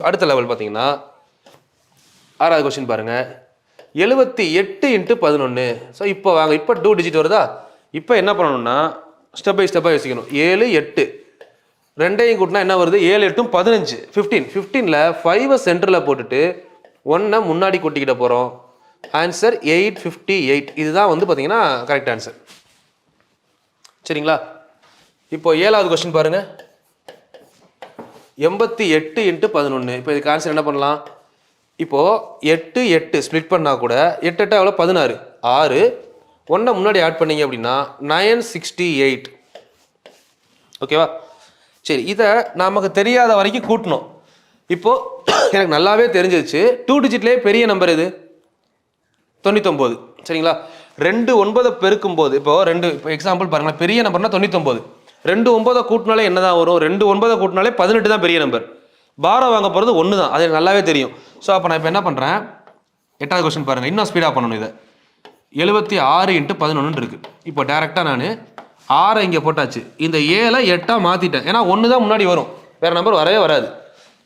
அடுத்த லெவல் பார்த்தீங்கன்னா 6வது கொஸ்டின் பாருங்க 78 × 11. ஸோ இப்போ வாங்க இப்போ 2 டிஜிட் வருதா இப்போ என்ன பண்ணணும்னா ஸ்டெப் பை ஸ்டெப்பாக யோசிக்கணும் 7 8 ரெண்டையும் கூட்டினா என்ன வருது 7 8 15 15ல் 5 சென்டரில் போட்டுட்டு 1 முன்னாடி கூட்டிக்கிட்ட போகிறோம் ஆன்சர் 858 இதுதான் வந்து பார்த்தீங்கன்னா கரெக்ட் ஆன்சர் சரிங்களா இப்போ 7வது கொஸ்டின் பாருங்க 88 × 11 இப்போ இதுக்கு ஆன்சர் என்ன பண்ணலாம் இப்போ 8 8 ஸ்ப்ளிட் பண்ணா கூட 8 8 எவ்வளோ 16 6 1 முன்னாடி ஆட் பண்ணீங்க அப்படின்னா 968 ஓகேவா சரி இதை நமக்கு தெரியாத வரைக்கும் கூட்டணும் இப்போ எனக்கு நல்லாவே தெரிஞ்சிருச்சு 2 டிஜிட்லேயே பெரிய நம்பர் எது 99 சரிங்களா 2 9 பெருக்கும் போது இப்போ எக்ஸாம்பிள் பாருங்களேன் பெரிய நம்பர்னா 99 2 9 கூட்டினாலே என்னதான் வரும் 2 9 கூட்டினாலே 18 தான் பெரிய நம்பர் பாரம் வாங்க போகிறது 1 தான் அது எனக்கு நல்லாவே தெரியும் ஸோ அப்போ நான் இப்போ என்ன பண்ணுறேன் 8வது கொஸ்டின் பாருங்கள் இன்னும் ஸ்பீடாக பண்ணணும் இதை 76 × 11 இருக்குது இப்போ டேரெக்டாக நான் 6 இங்கே போட்டாச்சு இந்த 7 8 மாற்றிட்டேன் ஏன்னா 1 தான் முன்னாடி வரும் வேறு நம்பர் வரவே வராது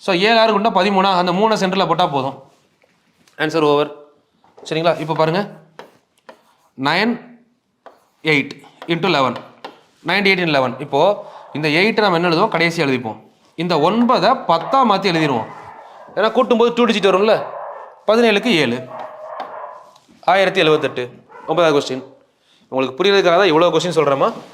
ஸோ 7 6 கொண்டா 13 அந்த 3 சென்டரில் போட்டால் போதும் ஆன்சர் ஓவர் சரிங்களா இப்போ பாருங்கள் 9 8 × 11 98 × 11 இப்போது இந்த 8 நம்ம என்ன எழுதுவோம் கடைசி எழுதிப்போம் இந்த 9 10 மாற்றி எழுதிடுவோம் ஏன்னா கூட்டும்போது 2 டிஜிட் வரும்ல 17க்கு 7 1078 9வது கொஸ்டின் உங்களுக்கு புரியறதுக்காக தான் இவ்வளோ கொஸ்டின் சொல்கிறேம்மா